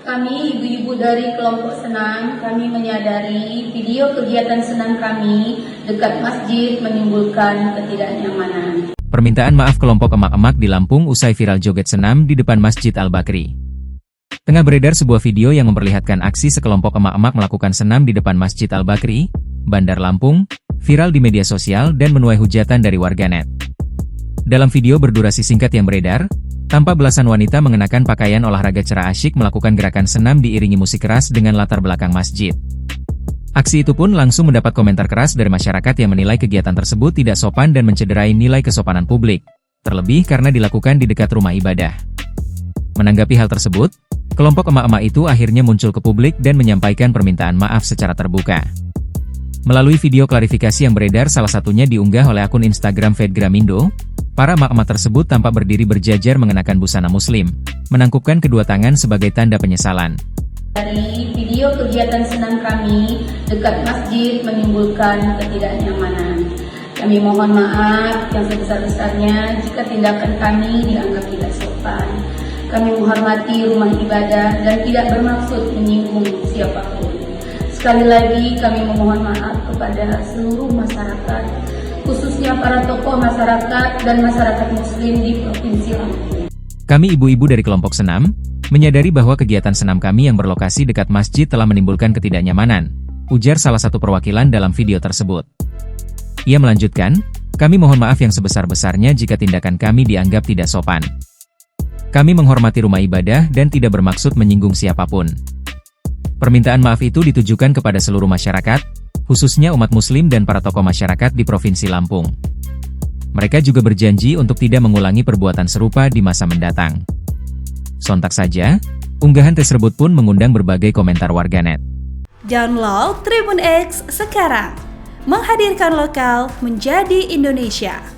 Kami ibu-ibu dari kelompok senam, kami menyadari video kegiatan senam kami dekat masjid menimbulkan ketidaknyamanan. Permintaan maaf kelompok emak-emak di Lampung usai viral joget senam di depan Masjid Al-Bakri. Tengah beredar sebuah video yang memperlihatkan aksi sekelompok emak-emak melakukan senam di depan Masjid Al-Bakri, Bandar Lampung, viral di media sosial dan menuai hujatan dari warganet. Dalam video berdurasi singkat yang beredar, tampak belasan wanita mengenakan pakaian olahraga cerah asyik melakukan gerakan senam diiringi musik keras dengan latar belakang masjid. Aksi itu pun langsung mendapat komentar keras dari masyarakat yang menilai kegiatan tersebut tidak sopan dan mencederai nilai kesopanan publik, terlebih karena dilakukan di dekat rumah ibadah. Menanggapi hal tersebut, kelompok emak-emak itu akhirnya muncul ke publik dan menyampaikan permintaan maaf secara terbuka. Melalui video klarifikasi yang beredar salah satunya diunggah oleh akun Instagram Fedgramindo, para emak-emak tersebut tampak berdiri berjajar mengenakan busana muslim, menangkupkan kedua tangan sebagai tanda penyesalan. Dari video kegiatan senam kami dekat masjid menimbulkan ketidaknyamanan. Kami mohon maaf yang sebesar-besarnya jika tindakan kami dianggap tidak sopan. Kami menghormati rumah ibadah dan tidak bermaksud menyinggung siapapun. Sekali lagi kami memohon maaf kepada seluruh masyarakat, khususnya para tokoh masyarakat dan masyarakat muslim di Provinsi Lampung. Kami ibu-ibu dari kelompok senam, menyadari bahwa kegiatan senam kami yang berlokasi dekat masjid telah menimbulkan ketidaknyamanan, ujar salah satu perwakilan dalam video tersebut. Ia melanjutkan, kami mohon maaf yang sebesar-besarnya jika tindakan kami dianggap tidak sopan. Kami menghormati rumah ibadah dan tidak bermaksud menyinggung siapapun. Permintaan maaf itu ditujukan kepada seluruh masyarakat, khususnya umat muslim dan para tokoh masyarakat di Provinsi Lampung. Mereka juga berjanji untuk tidak mengulangi perbuatan serupa di masa mendatang. Sontak saja, unggahan tersebut pun mengundang berbagai komentar warganet. Download Tribun X sekarang, menghadirkan lokal menjadi Indonesia.